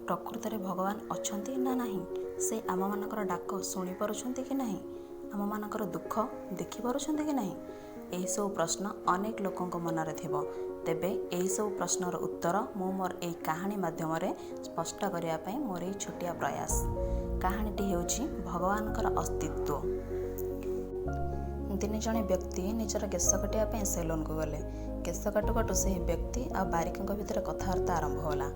ପ୍ରକୃତରେ ଭଗବାନ ଅଛନ୍ତି ନା ନାହିଁ? ସେ ଆମମାନଙ୍କର ଡାକ ଶୁଣିପାରୁଛନ୍ତି କି ନାହିଁ? ଆମମାନଙ୍କର ଦୁଃଖ ଦେଖିପାରୁଛନ୍ତି କି ନାହିଁ? ଏହିସବୁ ପ୍ରଶ୍ନ ଅନେକ ଲୋକଙ୍କ ମନରେ ଥିବ। ତେବେ ଏହିସବୁ ପ୍ରଶ୍ନର ଉତ୍ତର ମୁଁ ମୋର ଏହି କାହାଣୀ ମାଧ୍ୟମରେ ସ୍ପଷ୍ଟ କରିବା ପାଇଁ ମୋର ଏହି ଛୋଟିଆ ପ୍ରୟାସ। କାହାଣୀଟି ହେଉଛି ଭଗବାନଙ୍କର ଅସ୍ତିତ୍ୱ। ଦିନେ ଜଣେ ବ୍ୟକ୍ତି ନିଜର କେଶ କାଟିବା ପାଇଁ ସେଲୁନକୁ ଗଲେ। କେଶ କାଟୁ କାଟୁ ସେହି ବ୍ୟକ୍ତି ଆଉ ବାରିକଙ୍କ ଭିତରେ କଥାବାର୍ତ୍ତା ଆରମ୍ଭ ହେଲା।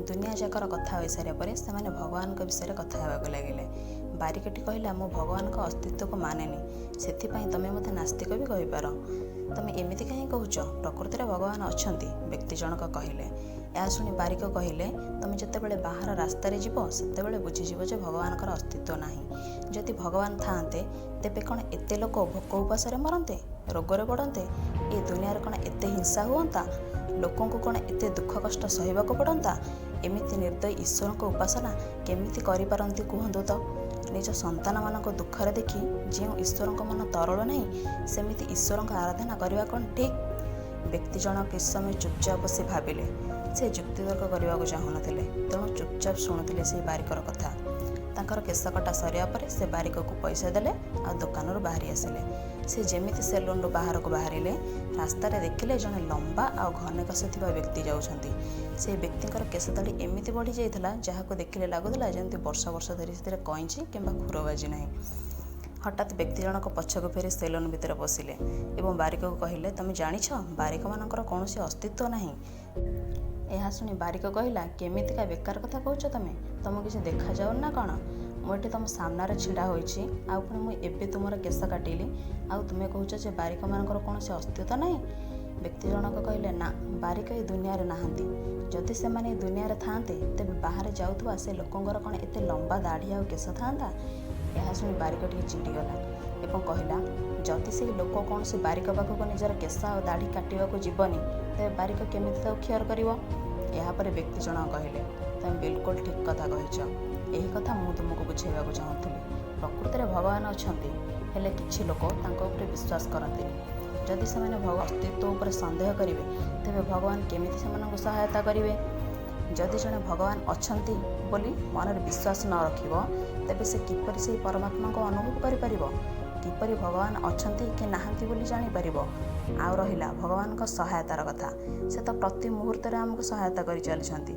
ଦୁନିଆ ଯାକର କଥା ହୋଇସାରିବା ପରେ ସେମାନେ ଭଗବାନଙ୍କ ବିଷୟରେ କଥା ହେବାକୁ ଲାଗିଲେ। ବାରିକଟି କହିଲା, ମୁଁ ଭଗବାନଙ୍କ ଅସ୍ତିତ୍ୱକୁ ମାନେନି, ସେଥିପାଇଁ ତୁମେ ମୋତେ ନାସ୍ତିକ ବି କହିପାର। ତୁମେ ଏମିତି କାହିଁ କହୁଛ? ପ୍ରକୃତିରେ ଭଗବାନ ଅଛନ୍ତି, ବ୍ୟକ୍ତି ଜଣକ କହିଲେ। ଏହା ଶୁଣି ବାରିକ କହିଲେ, ତୁମେ ଯେତେବେଳେ ବାହାର ରାସ୍ତାରେ ଯିବ ସେତେବେଳେ ବୁଝିଯିବ ଯେ ଭଗବାନଙ୍କର ଅସ୍ତିତ୍ୱ ନାହିଁ। ଯଦି ଭଗବାନ ଥାଆନ୍ତେ ତେବେ କ'ଣ ଏତେ ଲୋକ ଭୋକ ଉପାସରେ ମରନ୍ତେ, ରୋଗରେ ପଡ଼ନ୍ତେ? ଏ ଦୁନିଆରେ କ'ଣ ଏତେ ହିଂସା ହୁଅନ୍ତା? ଲୋକଙ୍କୁ କ'ଣ ଏତେ ଦୁଃଖ କଷ୍ଟ ସହିବାକୁ ପଡ଼ନ୍ତା? ଏମିତି ନିର୍ଦ୍ଦୟୀ ଈଶ୍ୱରଙ୍କ ଉପାସନା କେମିତି କରିପାରନ୍ତି କୁହନ୍ତୁ ତ? ନିଜ ସନ୍ତାନମାନଙ୍କ ଦୁଃଖରେ ଦେଖି ଯେଉଁ ଈଶ୍ୱରଙ୍କ ମନ ତରଳ ନାହିଁ, ସେମିତି ଈଶ୍ୱରଙ୍କ ଆରାଧନା କରିବା କ'ଣ ଠିକ୍? ବ୍ୟକ୍ତି ଜଣକ କିଛି ସମୟ ଚୁପଚାପ ବସି ଭାବିଲେ। ସେ ଯୁକ୍ତିତର୍କ କରିବାକୁ ଚାହୁଁନଥିଲେ, ତେଣୁ ଚୁପଚାପ ଶୁଣୁଥିଲେ ସେହି ବାରିକର କଥା। ତାଙ୍କର କେଶ କଟା ସରିବା ପରେ ସେ ବାରିକକୁ ପଇସା ଦେଲେ ଆଉ ଦୋକାନରୁ ବାହାରି ଆସିଲେ। ସେ ଯେମିତି ସେଲୁନରୁ ବାହାରକୁ ବାହାରିଲେ, ରାସ୍ତାରେ ଦେଖିଲେ ଜଣେ ଲମ୍ବା ଆଉ ଘନ କେଶ ଥିବା ବ୍ୟକ୍ତି ଯାଉଛନ୍ତି। ସେ ବ୍ୟକ୍ତିଙ୍କର କେଶ ଦାଢ଼ି ଏମିତି ବଢ଼ିଯାଇଥିଲା, ଯାହାକୁ ଦେଖିଲେ ଲାଗୁଥିଲା ଯେମିତି ବର୍ଷ ବର୍ଷ ଧରି ସେଥିରେ କଇଁଚି କିମ୍ବା ଖୁର ବାଜି ନାହିଁ। ହଠାତ୍ ବ୍ୟକ୍ତି ଜଣକ ପଛକୁ ଫେରି ସେଲୁନ ଭିତରେ ପଶିଲେ ଏବଂ ବାରିକକୁ କହିଲେ, ତୁମେ ଜାଣିଛ ବାରିକମାନଙ୍କର କୌଣସି ଅସ୍ତିତ୍ୱ ନାହିଁ। ଏହା ଶୁଣି ବାରିକ କହିଲା, କେମିତିକା ବେକାର କଥା କହୁଛ ତୁମେ? ତୁମକୁ କିଛି ଦେଖାଯାଉନି ନା କ'ଣ? ମୁଁ ଏଠି ତୁମ ସାମ୍ନାରେ ଛିଡ଼ା ହୋଇଛି, ଆଉ ପୁଣି ମୁଁ ଏବେ ତୁମର କେଶ କାଟିଲି, ଆଉ ତୁମେ କହୁଛ ଯେ ବାରିକମାନଙ୍କର କୌଣସି ଅସ୍ତିତ୍ୱ ନାହିଁ? ବ୍ୟକ୍ତି ଜଣକ କହିଲେ, ନା, ବାରିକ ଏ ଦୁନିଆରେ ନାହାନ୍ତି। ଯଦି ସେମାନେ ଏ ଦୁନିଆରେ ଥାଆନ୍ତେ ତେବେ ବାହାରେ ଯାଉଥିବା ସେ ଲୋକଙ୍କର କ'ଣ ଏତେ ଲମ୍ବା ଦାଢ଼ି ଆଉ କେଶ ଥାଆନ୍ତା? ଏହା ଶୁଣି ବାରିକ ଟିକେ ଚିଡ଼ିଗଲା ଏବଂ କହିଲା, ଯଦି ସେହି ଲୋକ କୌଣସି ବାରିକ ପାଖକୁ ନିଜର କେଶ ଆଉ ଦାଢ଼ି କାଟିବାକୁ ଯିବନି, ତେବେ ବାରିକ କେମିତି ତାକୁ କ୍ଷେର କରିବ? ଏହାପରେ ବ୍ୟକ୍ତି ଜଣକ କହିଲେ, ତୁମେ ବିଲକୁଲ ଠିକ୍ କଥା କହିଛ। ଏହି କଥା ମୁଁ ତୁମକୁ ବୁଝାଇବାକୁ ଚାହୁଁଥିଲି। ପ୍ରକୃତିରେ ଭଗବାନ ଅଛନ୍ତି, ହେଲେ କିଛି ଲୋକ ତାଙ୍କ ଉପରେ ବିଶ୍ୱାସ କରନ୍ତିନି। ଯଦି ସେମାନେ ଅସ୍ତିତ୍ୱ ଉପରେ ସନ୍ଦେହ କରିବେ, ତେବେ ଭଗବାନ କେମିତି ସେମାନଙ୍କୁ ସହାୟତା କରିବେ? ଯଦି ଜଣେ ଭଗବାନ ଅଛନ୍ତି ବୋଲି ମନରେ ବିଶ୍ୱାସ ନ ରଖିବ, ତେବେ ସେ କିପରି ସେହି ପରମାତ୍ମାଙ୍କୁ ଅନୁଭବ କରିପାରିବ? କିପରି ଭଗବାନ ଅଛନ୍ତି କି ନାହାନ୍ତି ବୋଲି ଜାଣିପାରିବ? ଆଉ ରହିଲା ଭଗବାନଙ୍କ ସହାୟତାର କଥା, ସେ ତ ପ୍ରତି ମୁହୂର୍ତ୍ତରେ ଆମକୁ ସହାୟତା କରି ଚାଲିଛନ୍ତି।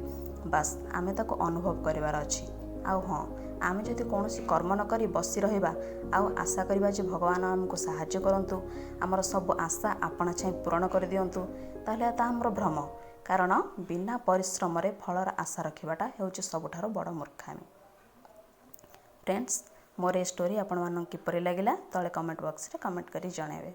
ବାସ୍ ଆମେ ତାକୁ ଅନୁଭବ କରିବାର ଅଛି। ଆଉ ହଁ, ଆମେ ଯଦି କୌଣସି କର୍ମ ନ କରି ବସି ରହିବା ଆଉ ଆଶା କରିବା ଯେ ଭଗବାନ ଆମକୁ ସାହାଯ୍ୟ କରନ୍ତୁ, ଆମର ସବୁ ଆଶା ଆପଣା ଛାଏଁ ପୂରଣ କରିଦିଅନ୍ତୁ, ତାହେଲେ ତାହା ଆମର ଭ୍ରମ। କାରଣ ବିନା ପରିଶ୍ରମରେ ଫଳର ଆଶା ରଖିବାଟା ହେଉଛି ସବୁଠାରୁ ବଡ଼ ମୂର୍ଖାମି। ଫ୍ରେଣ୍ଡସ୍, ମୋର ଏ ଷ୍ଟୋରି ଆପଣମାନଙ୍କୁ କିପରି ଲାଗିଲା ତଳେ କମେଣ୍ଟ ବକ୍ସରେ କମେଣ୍ଟ କରି ଜଣାଇବେ।